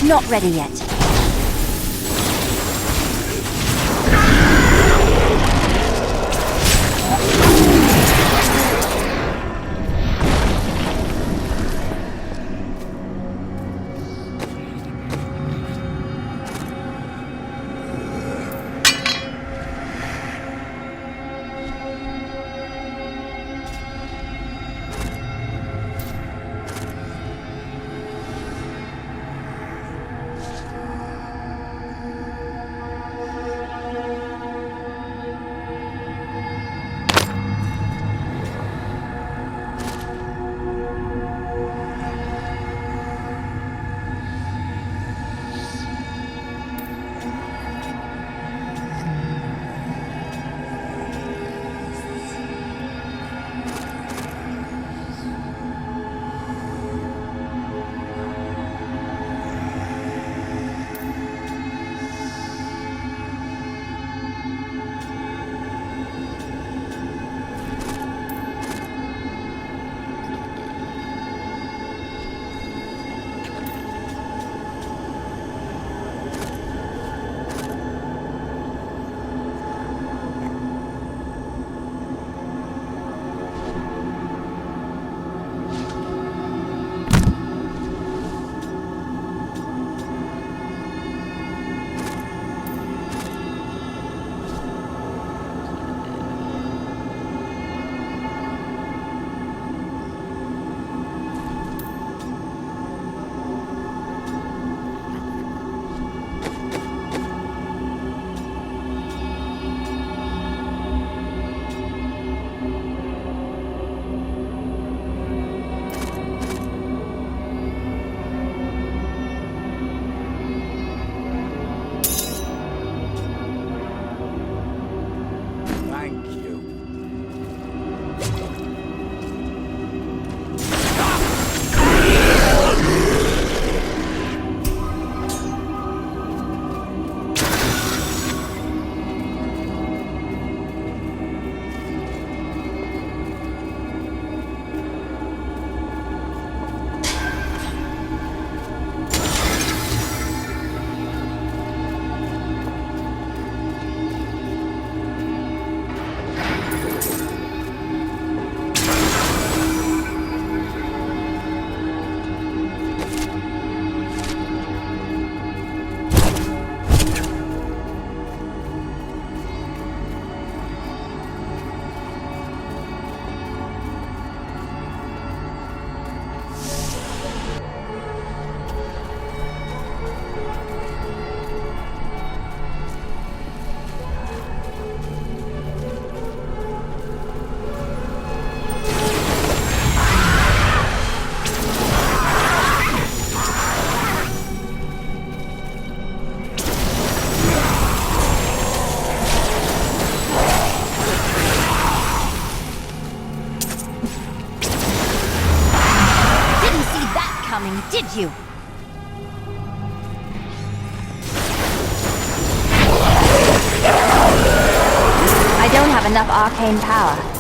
Not ready yet. Did you? I don't have enough arcane power.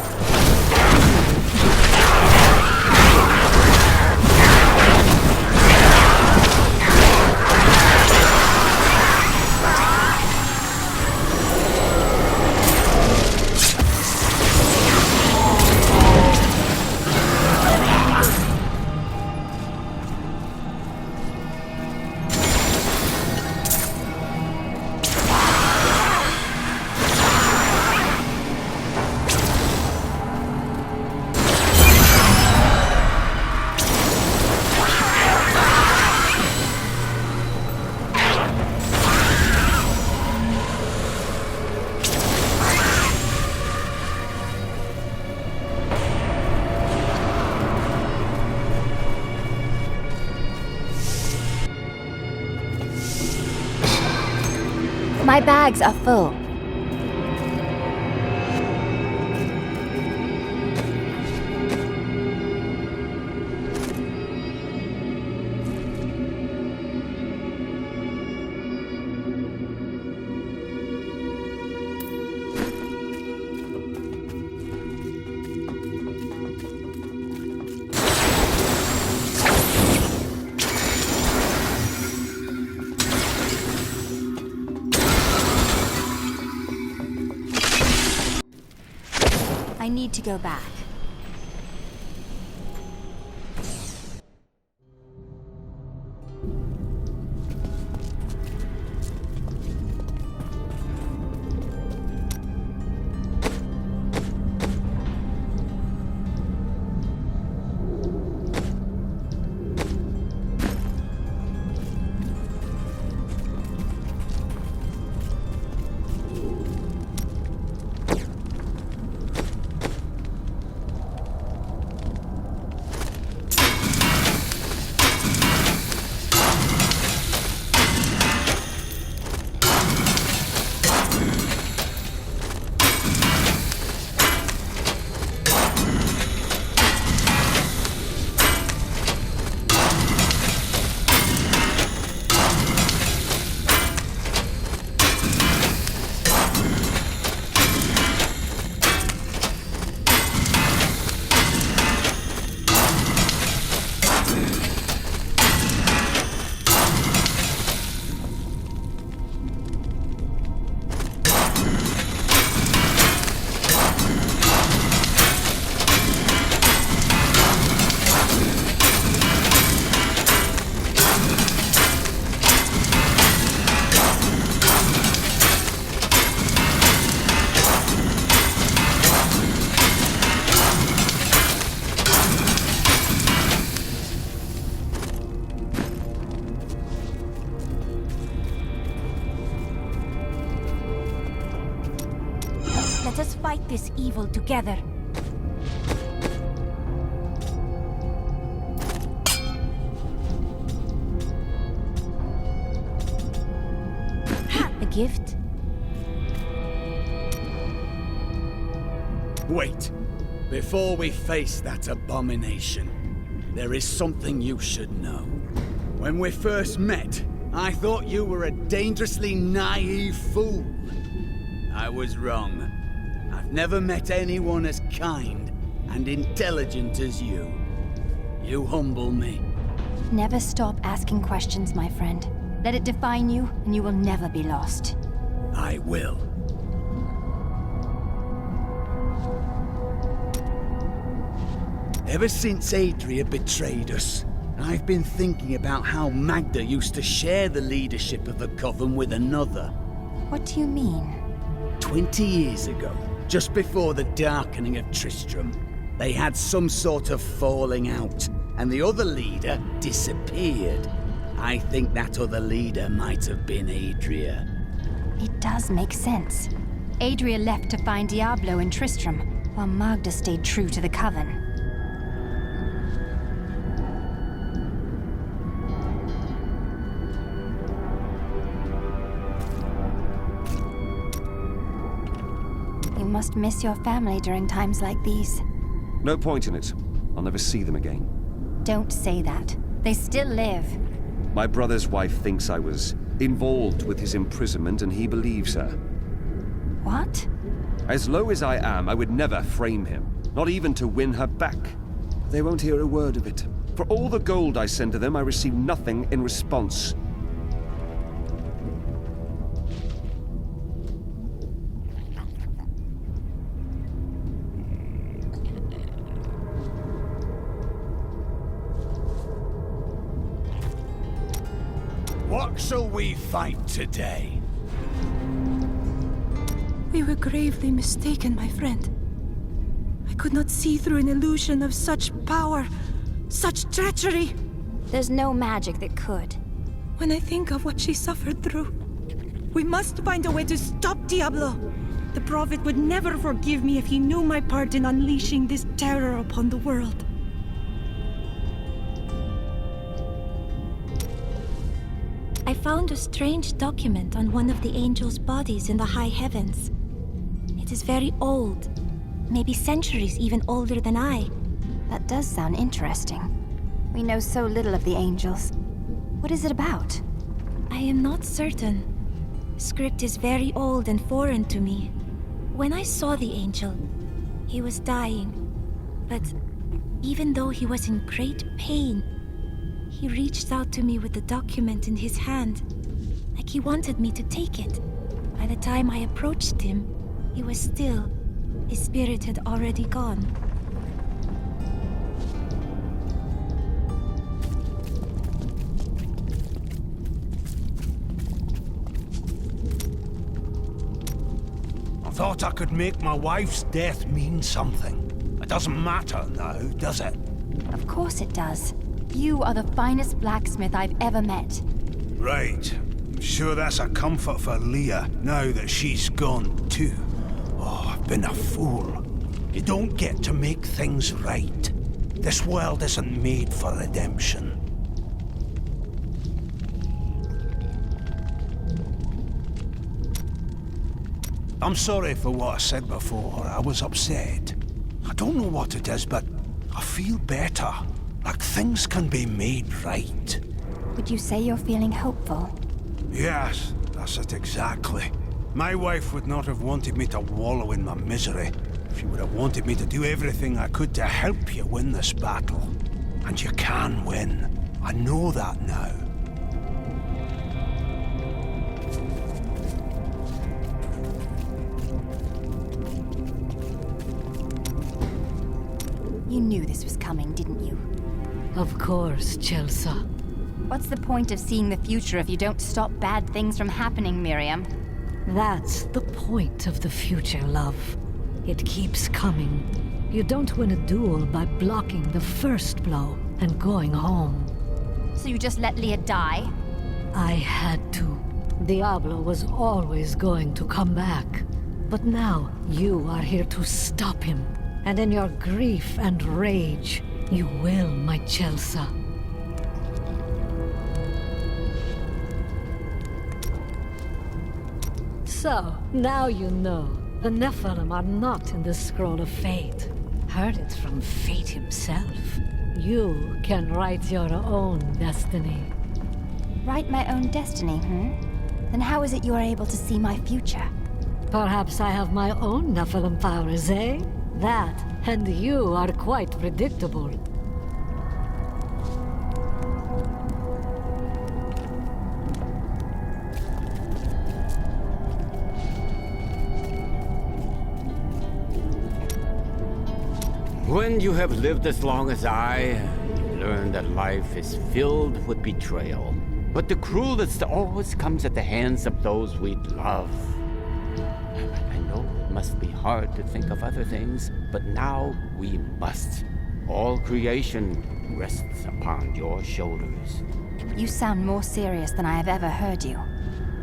My bags are full. need to go back. Let us fight this evil together. A gift? Wait. Before we face that abomination, there is something you should know. When we first met, I thought you were a dangerously naive fool. I was wrong. I've never met anyone as kind and intelligent as you. You humble me. Never stop asking questions, my friend. Let it define you, and you will never be lost. I will. Ever since Adria betrayed us, I've been thinking about how Magda used to share the leadership of the Coven with another. What do you mean? 20 years ago, just before the darkening of Tristram, they had some sort of falling out, and the other leader disappeared. I think that other leader might have been Adria. It does make sense. Adria left to find Diablo and Tristram, while Magda stayed true to the Coven. You must miss your family during times like these. No point in it. I'll never see them again. Don't say that. They still live. My brother's wife thinks I was involved with his imprisonment, and he believes her. What? As low as I am, I would never frame him, not even to win her back. They won't hear a word of it. For all the gold I send to them, I receive nothing in response. What shall we fight today? We were gravely mistaken, my friend. I could not see through an illusion of such power, such treachery. There's no magic that could. When I think of what she suffered through, we must find a way to stop Diablo. The Prophet would never forgive me if he knew my part in unleashing this terror upon the world. I found a strange document on one of the angels' bodies in the high heavens. It is very old, maybe centuries even older than I. That does sound interesting. We know so little of the angels. What is it about? I am not certain. Script is very old and foreign to me. When I saw the angel, he was dying. But even though he was in great pain, he reached out to me with the document in his hand, like he wanted me to take it. By the time I approached him, he was still His spirit had already gone. I thought I could make my wife's death mean something. It doesn't matter now, does it? Of course it does. You are the finest blacksmith I've ever met. Right. I'm sure that's a comfort for Leah, now that she's gone too. Oh, I've been a fool. You don't get to make things right. This world isn't made for redemption. I'm sorry for what I said before. I was upset. I don't know what it is, but I feel better. Like things can be made right. Would you say you're feeling hopeful? Yes, that's it exactly. My wife would not have wanted me to wallow in my misery. She would have wanted me to do everything I could to help you win this battle. And you can win. I know that now. You knew this was coming, didn't you? Of course, Chelsea. What's the point of seeing the future if you don't stop bad things from happening, Miriam? That's the point of the future, love. It keeps coming. You don't win a duel by blocking the first blow and going home. So you just let Leah die? I had to. Diablo was always going to come back. But now you are here to stop him. And in your grief and rage, you will, my Chelsea. So, now you know. The Nephilim are not in the Scroll of Fate. Heard it from Fate himself. You can write your own destiny. Write my own destiny, Then how is it you are able to see my future? Perhaps I have my own Nephilim powers, eh? That, and you are quite predictable. When you have lived as long as I, you learn that life is filled with betrayal. But the cruelest always comes at the hands of those we love. I know it must be hard to think of other things, but now we must. All creation rests upon your shoulders. You sound more serious than I have ever heard you.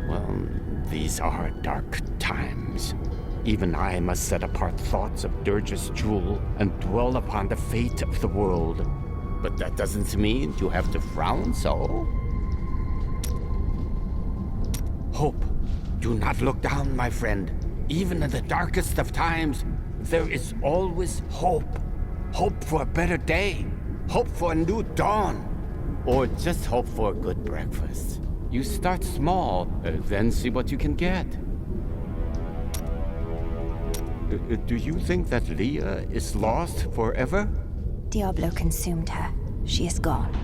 Well, these are dark times. Even I must set apart thoughts of Durge's jewel and dwell upon the fate of the world. But that doesn't mean you have to frown so. Hope. Do not look down, my friend. Even in the darkest of times, there is always hope. Hope for a better day. Hope for a new dawn. Or just hope for a good breakfast. You start small, then see what you can get. Do you think that Leah is lost forever? Diablo consumed her. She is gone.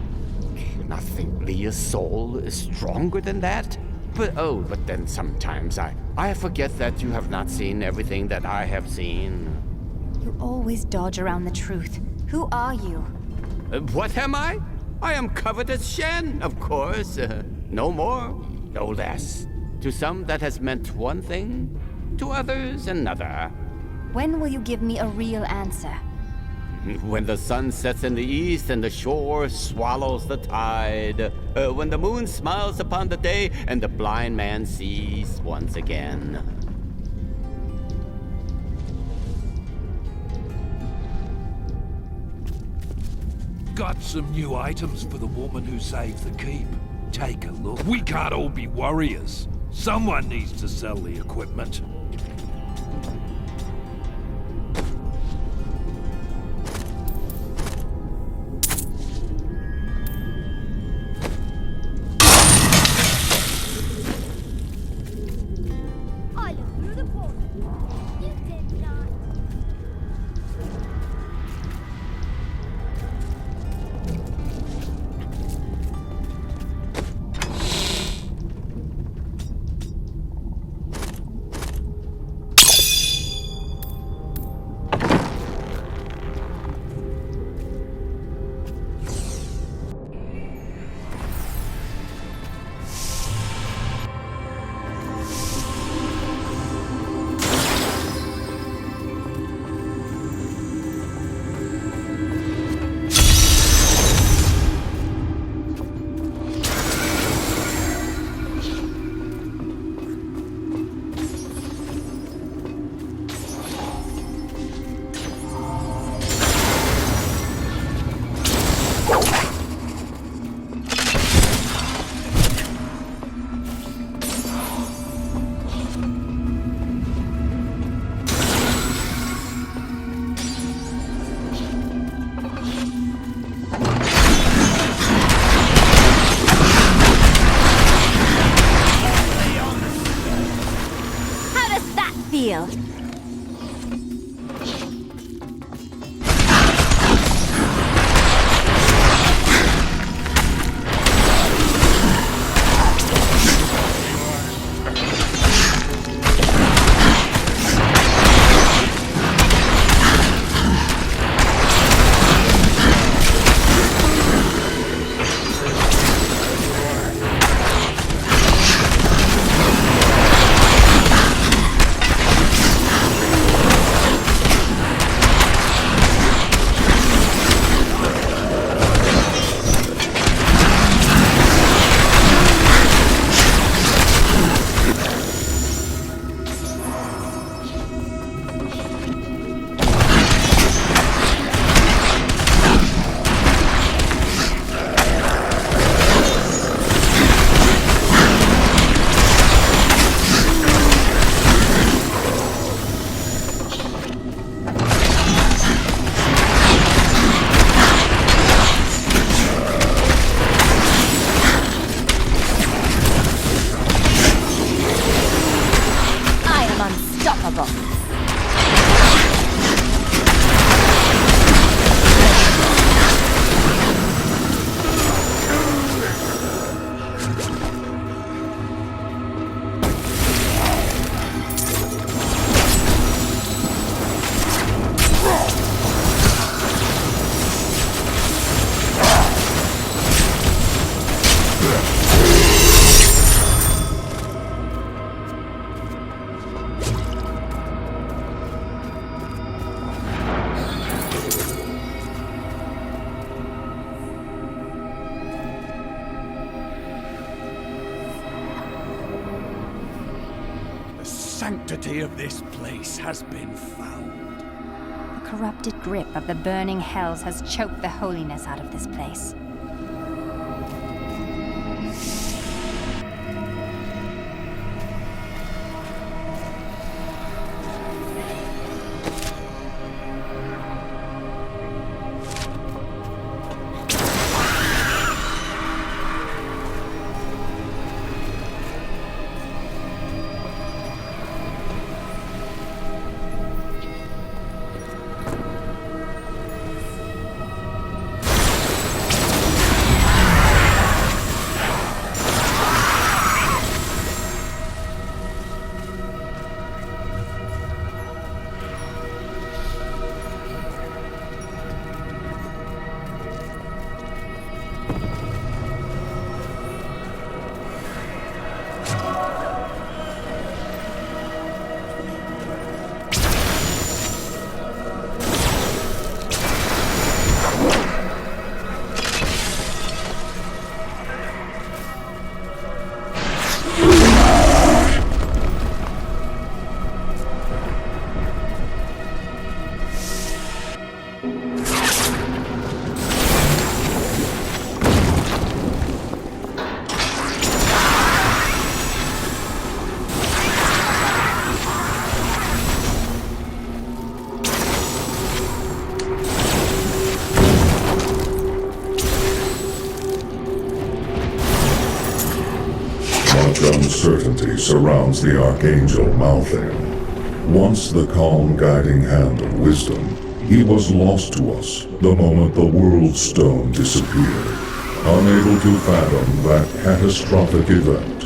You not think Leah's soul is stronger than that? But then sometimes I forget that you have not seen everything that I have seen. You always dodge around the truth. Who are you? What am I? I am covetous Shen, of course. No more, no less. To some that has meant one thing, to others another. When will you give me a real answer? When the sun sets in the east and the shore swallows the tide. When the moon smiles upon the day and the blind man sees once again. Got some new items for the woman who saved the keep. Take a look. We can't all be warriors. Someone needs to sell the equipment. will. Sanctity of this place has been found. The corrupted grip of the burning hells has choked the holiness out of this place. Uncertainty surrounds the Archangel Malthael. Once the calm guiding hand of wisdom, he was lost to us the moment the World Stone disappeared. Unable to fathom that catastrophic event,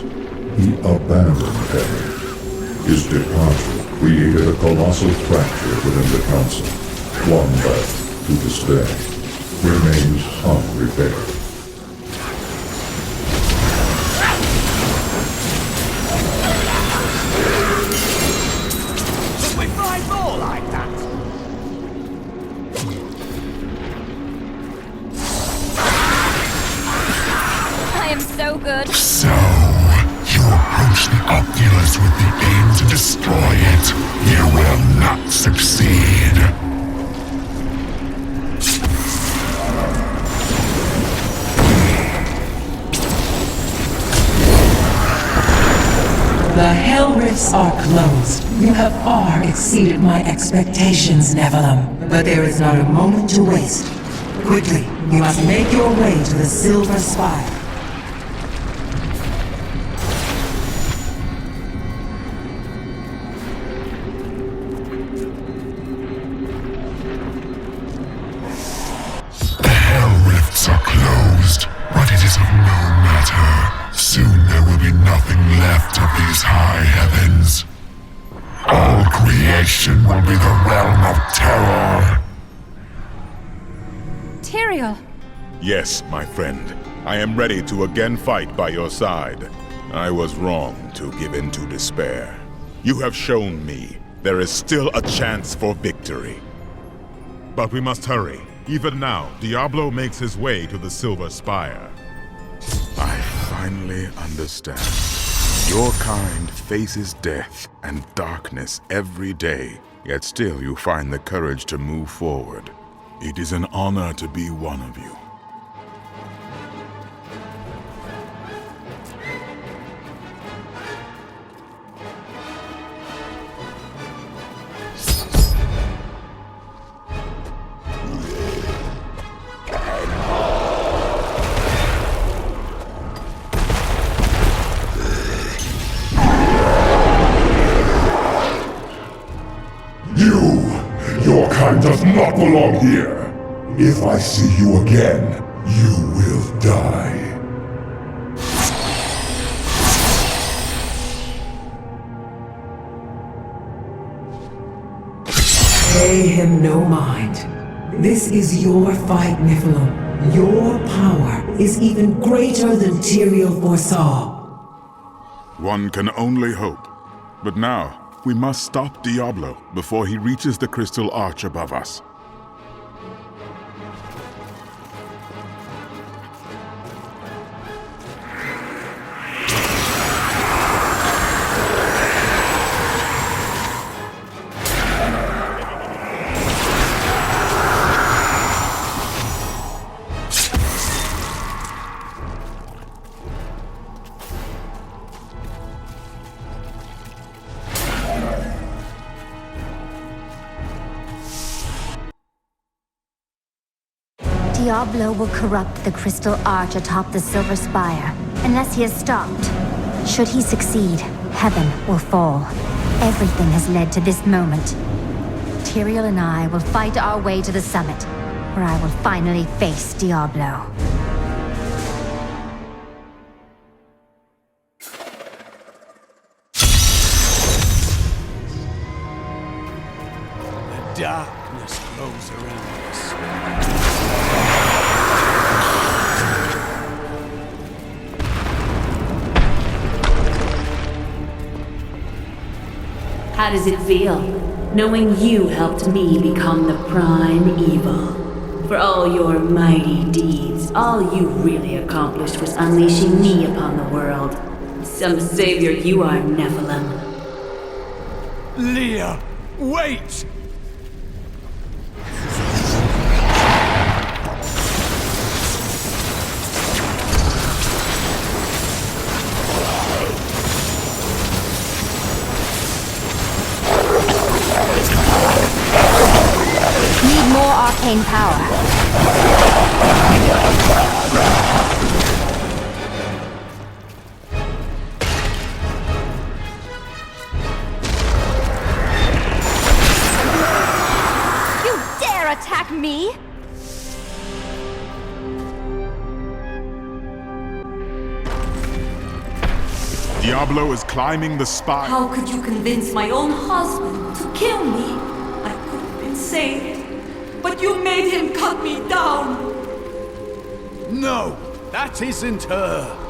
he abandoned heaven. His departure created a colossal fracture within the Council, one that, to this day, remains unrepaired. So, you approach the Oculus with the aim to destroy it. You will not succeed. The Hell Rifts are closed. You have far exceeded my expectations, Nephilim. But there is not a moment to waste. Quickly, you must make your way to the Silver Spire. matter. Soon there will be nothing left of these high heavens. All creation will be the realm of terror. Tyrael! Yes, my friend. I am ready to again fight by your side. I was wrong to give in to despair. You have shown me there is still a chance for victory. But we must hurry. Even now, Diablo makes his way to the Silver Spire. I finally understand. Your kind faces death and darkness every day, yet still you find the courage to move forward. It is an honor to be one of you. Your kind does not belong here. If I see you again, you will die. Pay him no mind. This is your fight, Nephilim. Your power is even greater than Tyrael foresaw. One can only hope. But now, we must stop Diablo before he reaches the crystal arch above us. Diablo will corrupt the crystal arch atop the Silver Spire, unless he is stopped. Should he succeed, heaven will fall. Everything has led to this moment. Tyrael and I will fight our way to the summit, where I will finally face Diablo. The darkness grows around us. How does it feel, knowing you helped me become the prime evil? For all your mighty deeds, all you really accomplished was unleashing me upon the world. Some savior you are, Nephilim. Leah, wait! Need more arcane power. You dare attack me? Diablo is climbing the spire. How could you convince my own husband to kill me? I could have been saved, but you made him cut me down. No, that isn't her.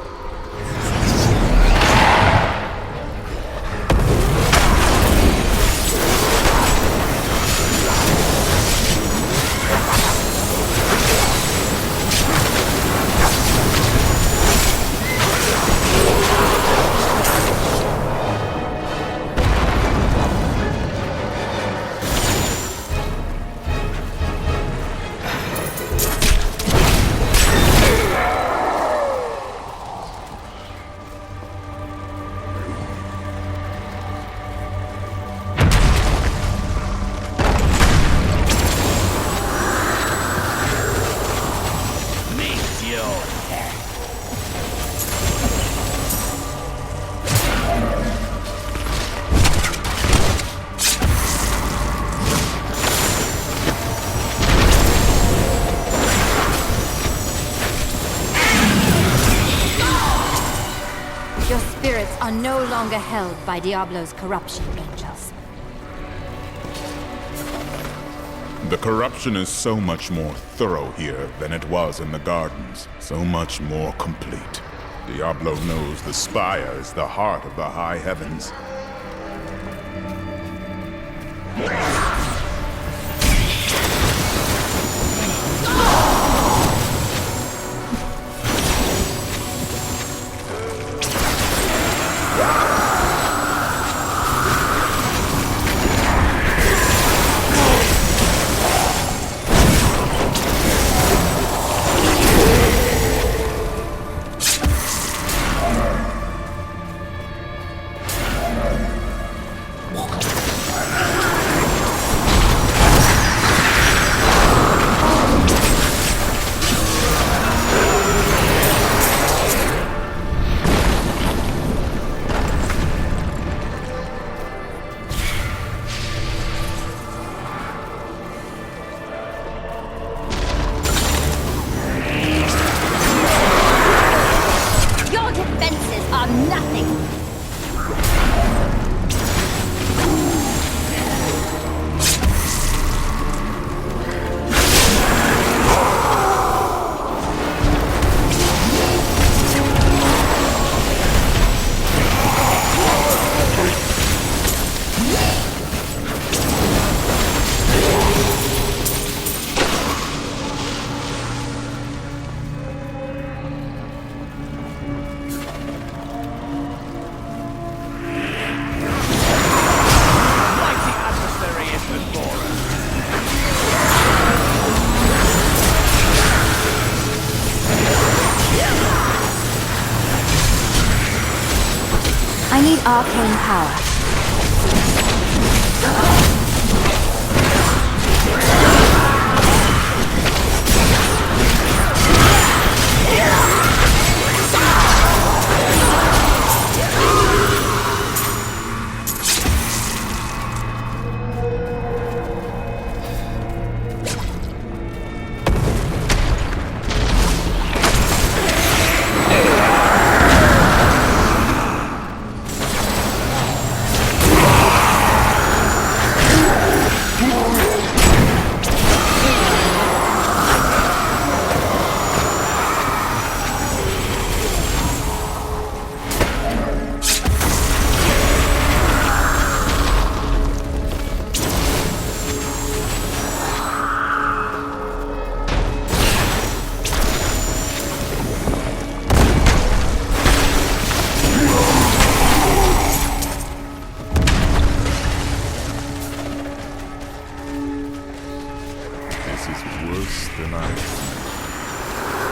spirits are no longer held by Diablo's corruption angels. The corruption is so much more thorough here than it was in the gardens. So much more complete. Diablo knows the spire is the heart of the high heavens. I need arcane power.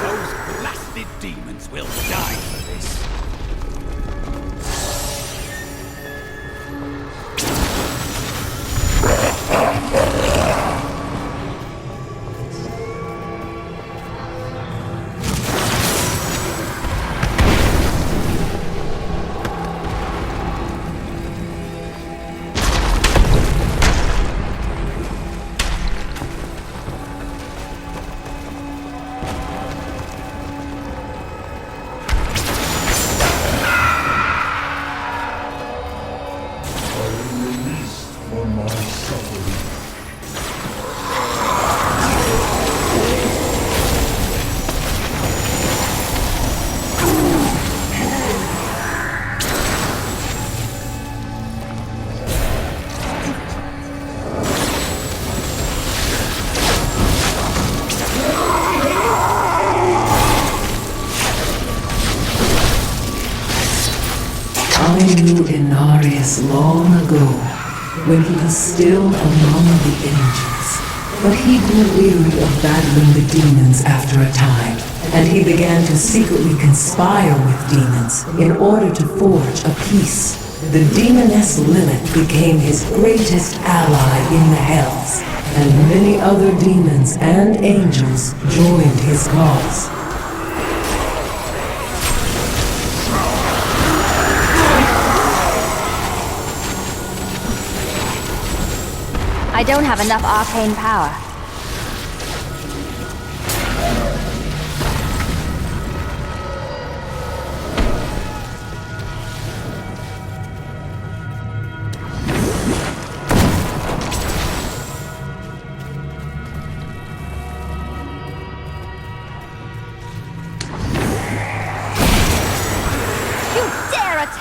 Those blasted demons will die for this. I knew Inarius long ago, when he was still among the angels. But he grew weary of battling the demons after a time, and he began to secretly conspire with demons in order to forge a peace. The demoness Lilith became his greatest ally in the Hells, and many other demons and angels joined his cause. I don't have enough arcane power.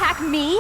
attack me?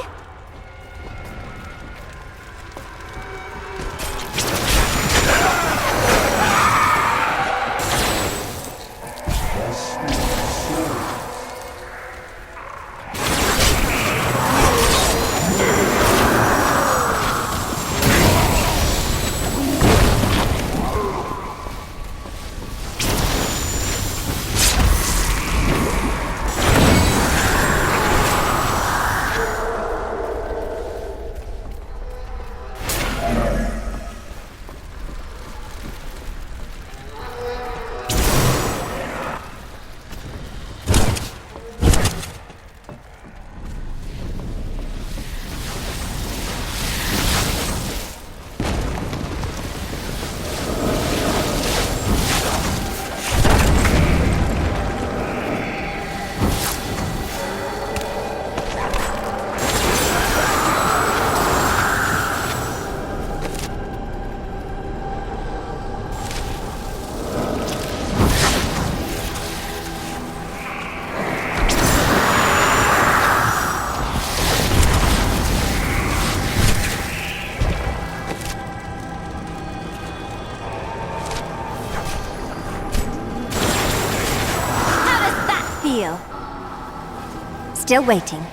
Still waiting.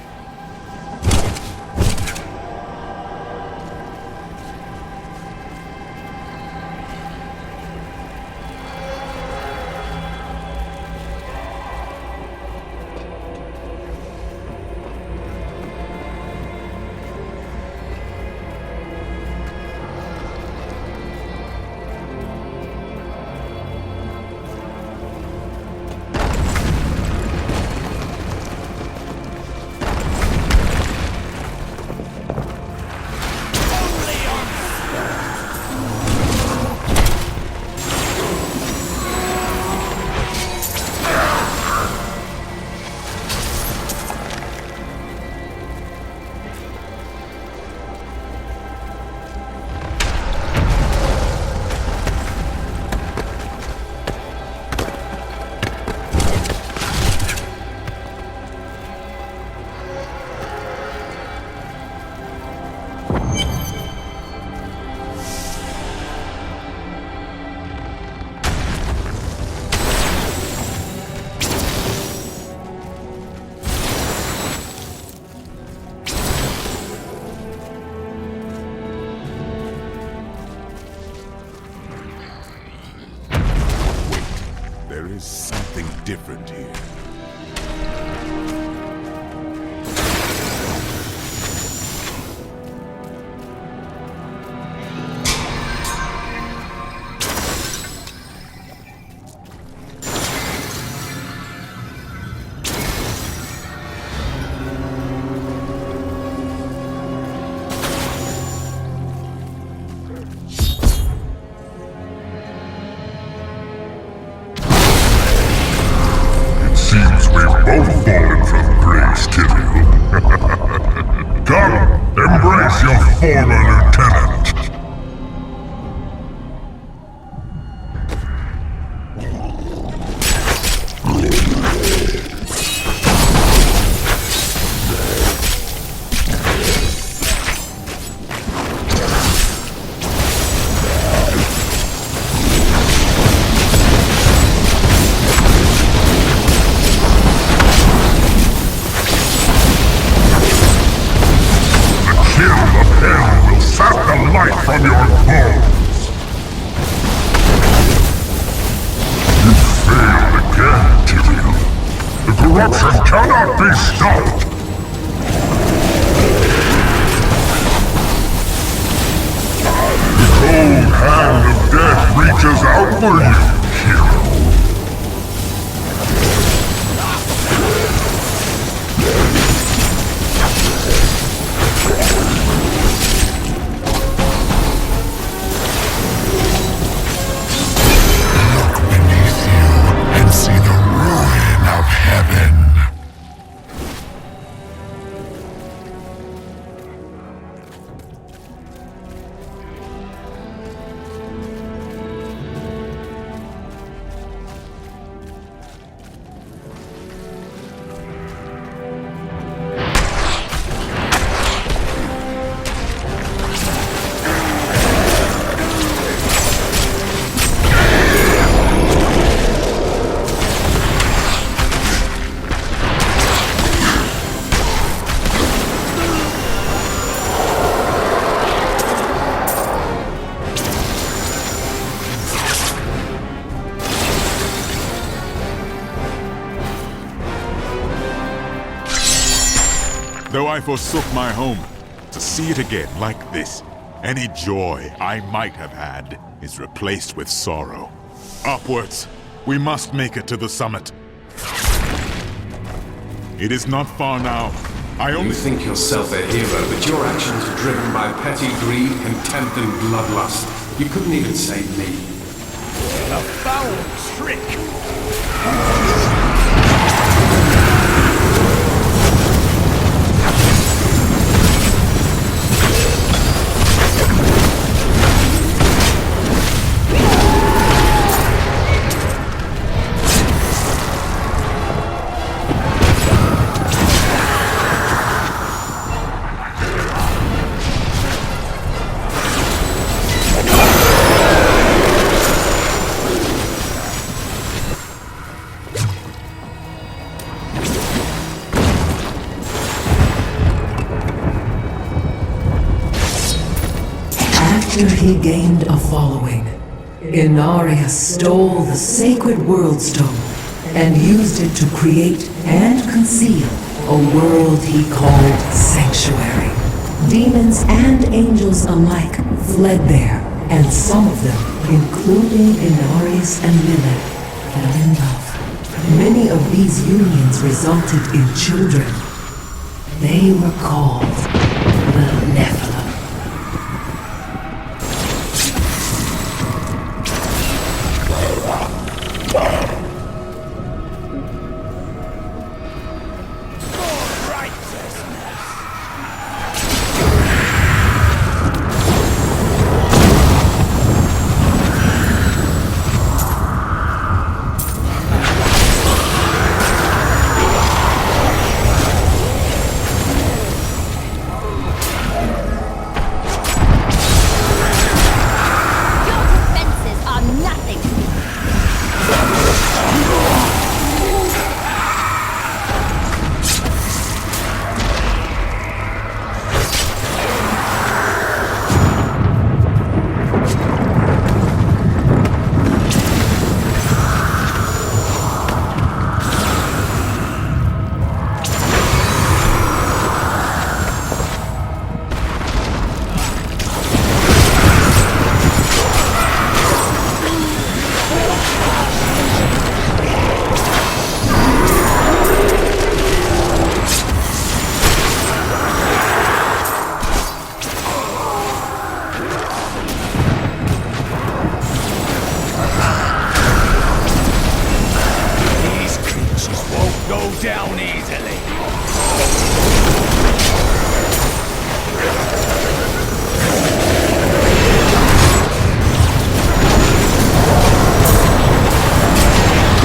There is something different here. Seems we've both fallen from grace, Tyrael. Come, embrace your former lieutenant. From your bones. You failed again, Tyrael. The corruption cannot be stopped. The cold hand of death reaches out for you, hero. Though I forsook my home, to see it again like this, any joy I might have had is replaced with sorrow. Upwards! We must make it to the summit. It is not far now. You think yourself a hero, but your actions are driven by petty greed, contempt, and bloodlust. You couldn't even save me. A foul trick! After he gained a following, Inarius stole the sacred World Stone and used it to create and conceal a world he called Sanctuary. Demons and angels alike fled there, and some of them, including Inarius and Lilith, fell in love. Many of these unions resulted in children. They were called the Nephilim. Down easily.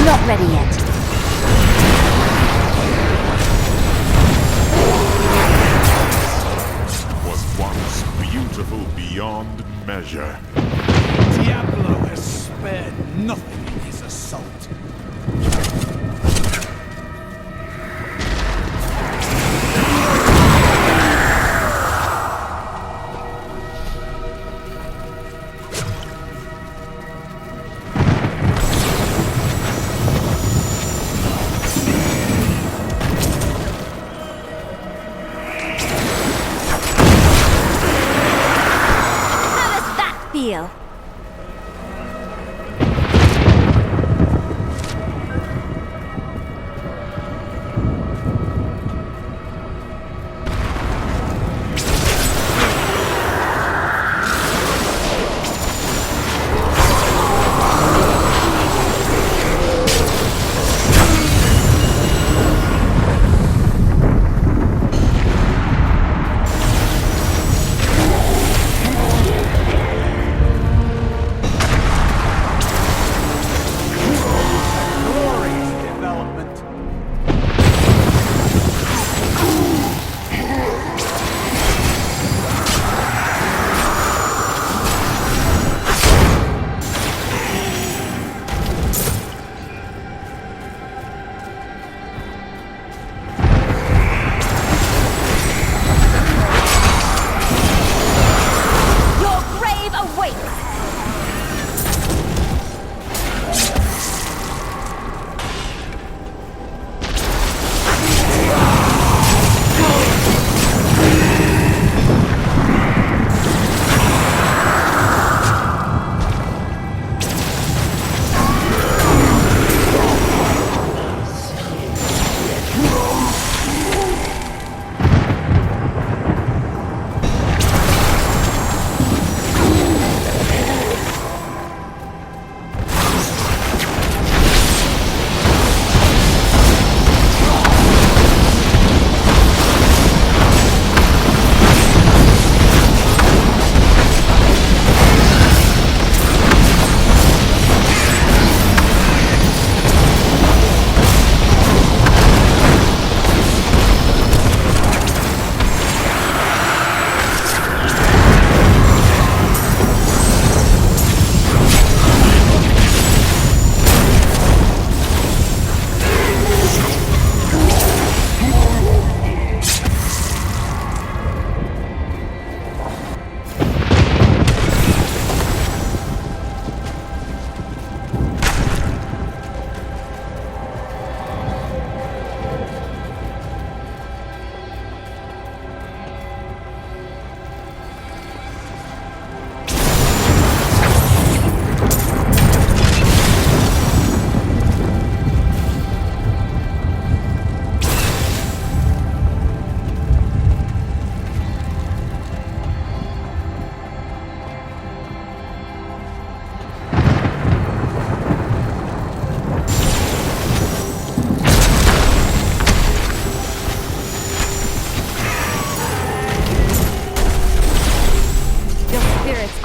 Not ready yet. Was once beautiful beyond measure. Diablo has spared nothing in his assault. Feel.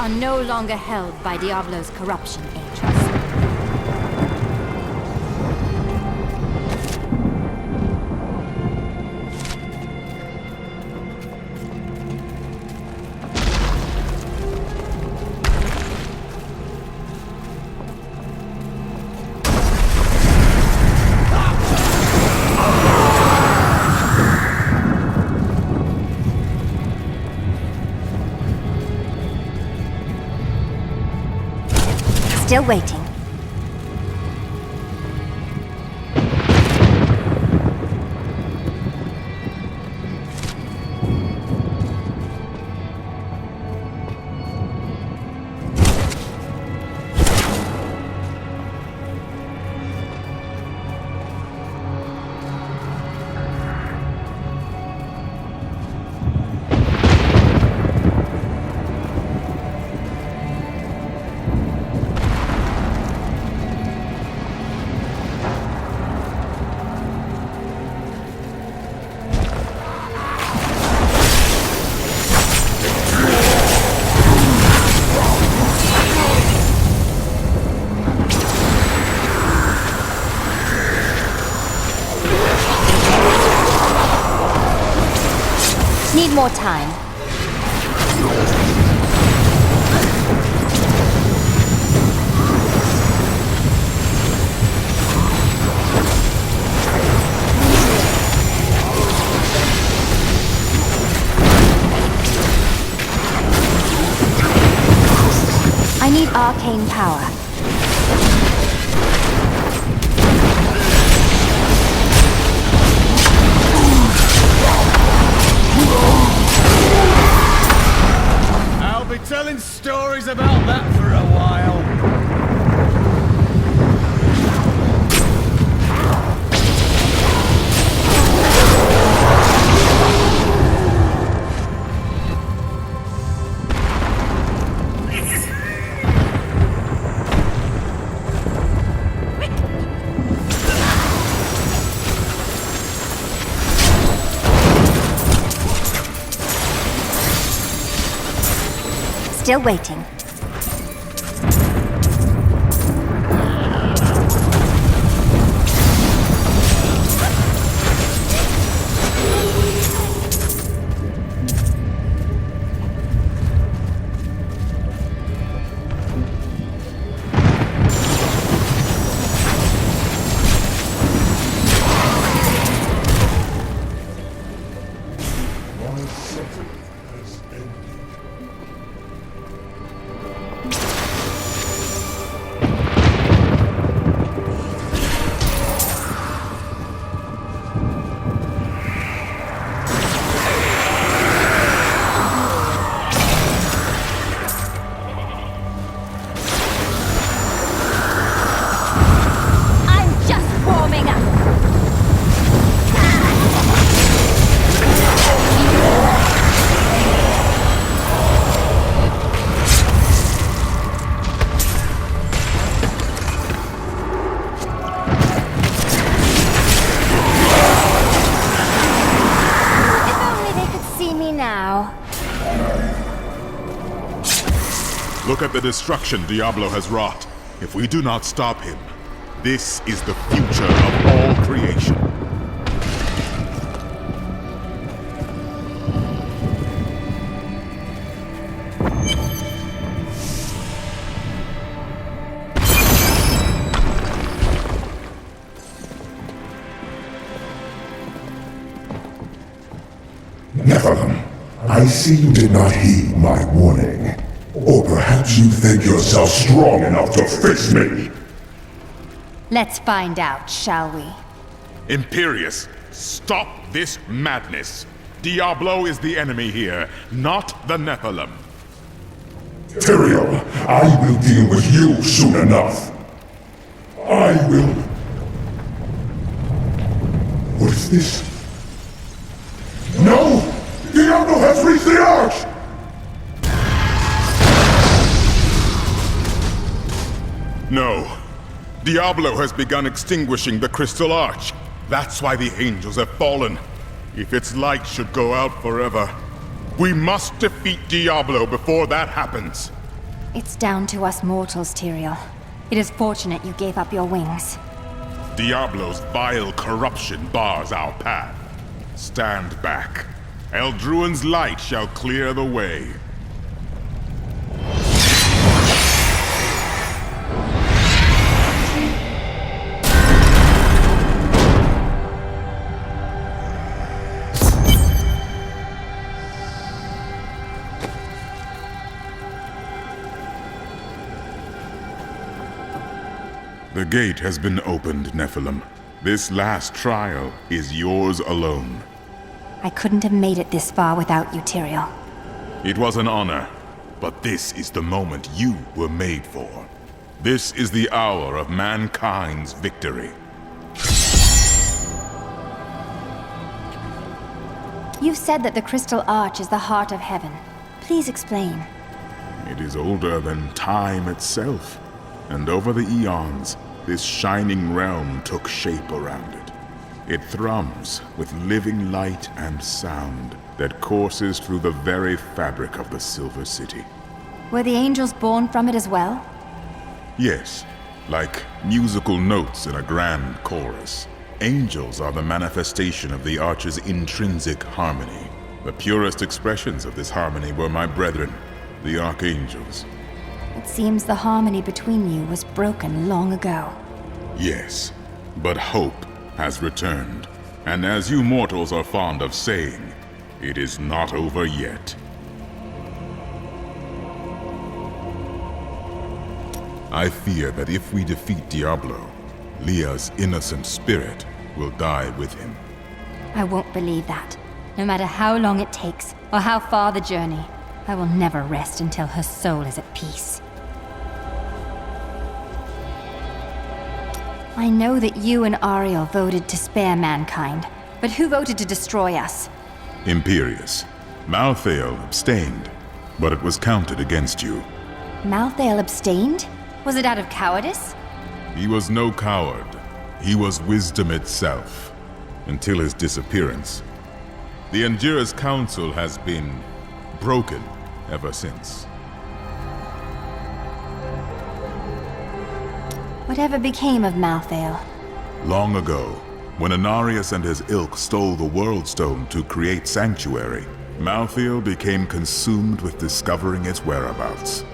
are no longer held by Diablo's corruption, Angels. Still waiting. Need more time. I need arcane power. I'll be telling stories about that for a while. Still waiting. Look at the destruction Diablo has wrought. If we do not stop him, this is the future of all creation. Nephilim, I see you did not heed my warning. Or perhaps you think yourself strong enough to face me? Let's find out, shall we? Imperius, stop this madness. Diablo is the enemy here, not the Nephilim. Tyrael, I will deal with you soon enough. I will... What is this? No! Diablo has reached the Arch! No. Diablo has begun extinguishing the Crystal Arch. That's why the angels have fallen. If its light should go out forever, we must defeat Diablo before that happens. It's down to us mortals, Tyrael. It is fortunate you gave up your wings. Diablo's vile corruption bars our path. Stand back. Eldruin's light shall clear the way. The gate has been opened, Nephilim. This last trial is yours alone. I couldn't have made it this far without you, Tyrael. It was an honor, but this is the moment you were made for. This is the hour of mankind's victory. You've said that the Crystal Arch is the heart of heaven. Please explain. It is older than time itself, and over the eons, this shining realm took shape around it. It thrums with living light and sound that courses through the very fabric of the Silver City. Were the angels born from it as well? Yes, like musical notes in a grand chorus. Angels are the manifestation of the Arch's intrinsic harmony. The purest expressions of this harmony were my brethren, the Archangels. It seems the harmony between you was broken long ago. Yes, but hope has returned. And as you mortals are fond of saying, it is not over yet. I fear that if we defeat Diablo, Leah's innocent spirit will die with him. I won't believe that. No matter how long it takes, or how far the journey, I will never rest until her soul is at peace. I know that you and Ariel voted to spare mankind, but who voted to destroy us? Imperius. Malthael abstained, but it was counted against you. Malthael abstained? Was it out of cowardice? He was no coward. He was wisdom itself, until his disappearance. The Endura's council has been broken ever since. Whatever became of Malthael? Long ago, when Anarius and his ilk stole the World Stone to create Sanctuary, Malthael became consumed with discovering its whereabouts.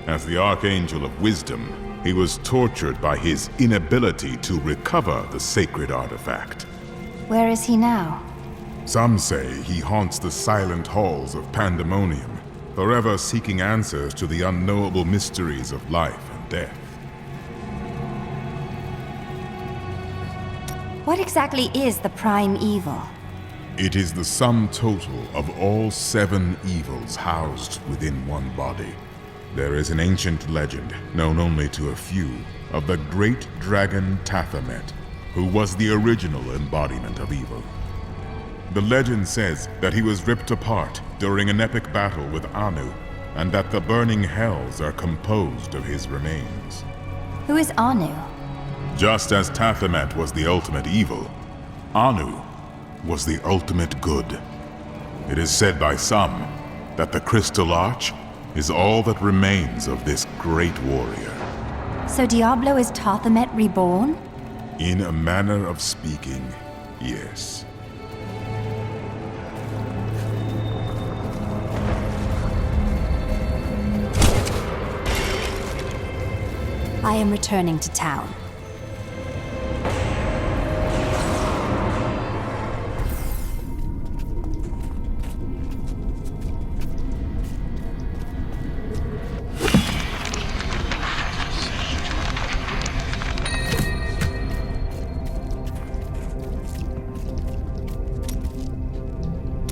As the Archangel of Wisdom, he was tortured by his inability to recover the sacred artifact. Where is he now? Some say he haunts the silent halls of Pandemonium, forever seeking answers to the unknowable mysteries of life and death. What exactly is the Prime Evil? It is the sum total of all 7 evils housed within one body. There is an ancient legend, known only to a few, of the great dragon Tathamet, who was the original embodiment of evil. The legend says that he was ripped apart during an epic battle with Anu, and that the burning hells are composed of his remains. Who is Anu? Just as Tathamet was the ultimate evil, Anu was the ultimate good. It is said by some that the Crystal Arch is all that remains of this great warrior. So Diablo is Tathamet reborn? In a manner of speaking, yes. I am returning to town.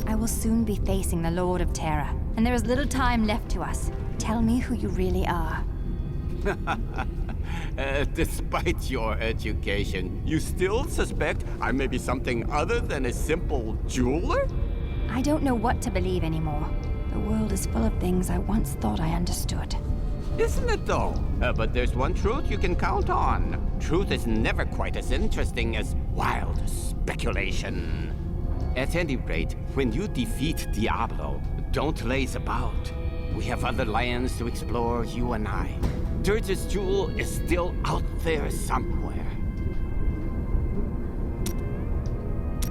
I will soon be facing the Lord of Terror, and there is little time left to us. Tell me who you really are. Despite your education, you still suspect I may be something other than a simple jeweler? I don't know what to believe anymore. The world is full of things I once thought I understood. Isn't it though? But there's one truth you can count on. Truth is never quite as interesting as wild speculation. At any rate, when you defeat Diablo, don't laze about. We have other lands to explore, you and I. Dirge's jewel is still out there somewhere.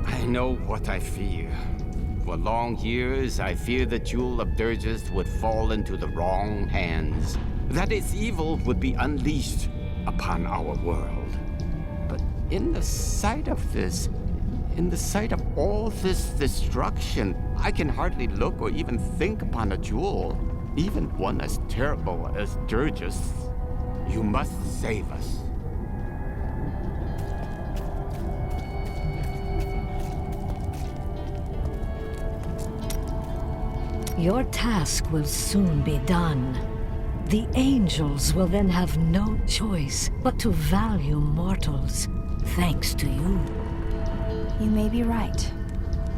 I know what I fear. For long years, I feared the jewel of Dirge's would fall into the wrong hands. That its evil would be unleashed upon our world. But in the sight of all this destruction, I can hardly look or even think upon a jewel, even one as terrible as Dirge's. You must save us. Your task will soon be done. The angels will then have no choice but to value mortals, thanks to you. You may be right.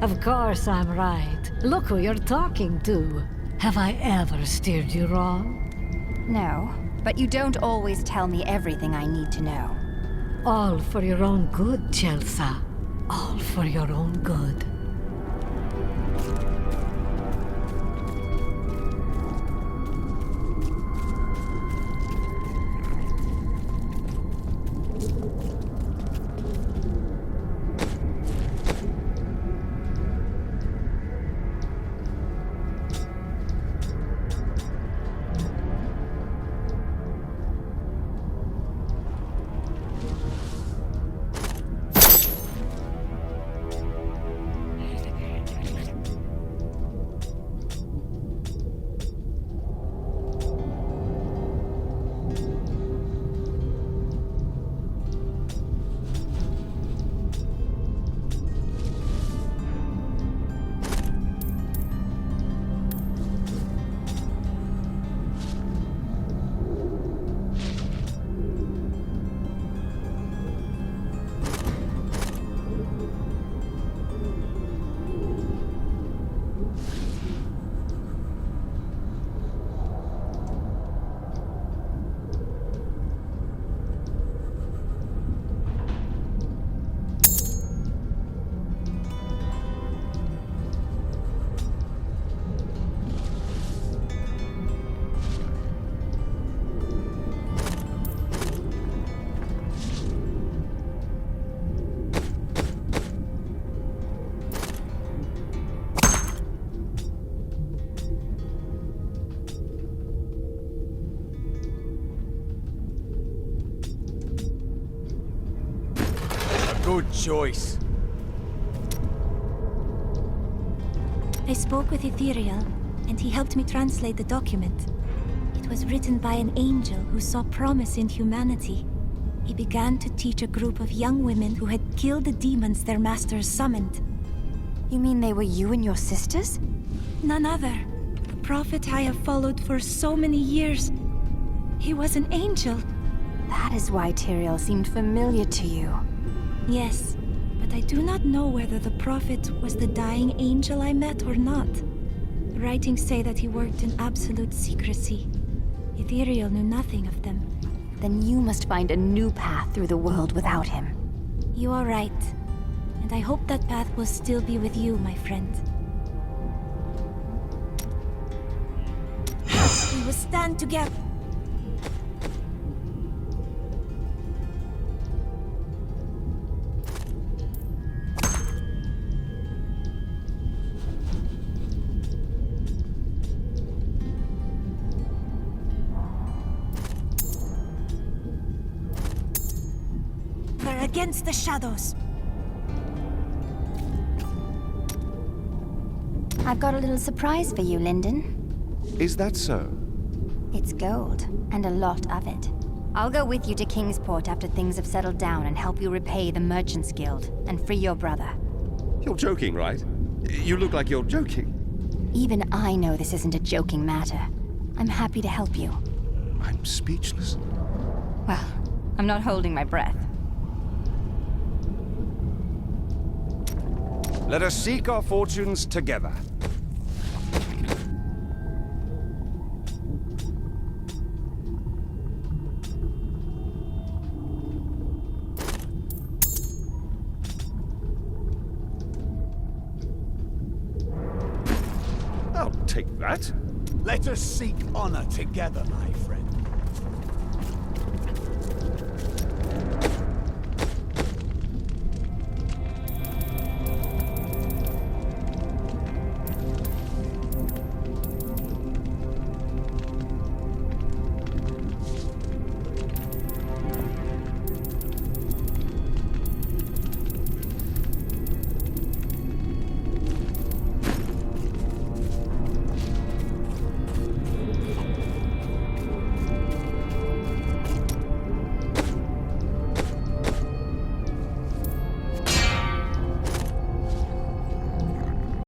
Of course I'm right. Look who you're talking to. Have I ever steered you wrong? No, but you don't always tell me everything I need to know. All for your own good, Chelsea. All for your own good. Good choice. I spoke with Ethereal, and he helped me translate the document. It was written by an angel who saw promise in humanity. He began to teach a group of young women who had killed the demons their masters summoned. You mean they were you and your sisters? None other. The prophet I have followed for so many years. He was an angel. That is why Tyrael seemed familiar to you. Yes, but I do not know whether the prophet was the dying angel I met or not. The writings say that he worked in absolute secrecy. Ethereal knew nothing of them. Then you must find a new path through the world without him. You are right. And I hope that path will still be with you, my friend. We will stand together. Against the shadows. I've got a little surprise for you, Lyndon. Is that so? It's gold, and a lot of it. I'll go with you to Kingsport after things have settled down and help you repay the Merchants Guild and free your brother. You're joking, right? You look like you're joking. Even I know this isn't a joking matter. I'm happy to help you. I'm speechless. Well, I'm not holding my breath. Let us seek our fortunes together. I'll take that. Let us seek honor together, my friend.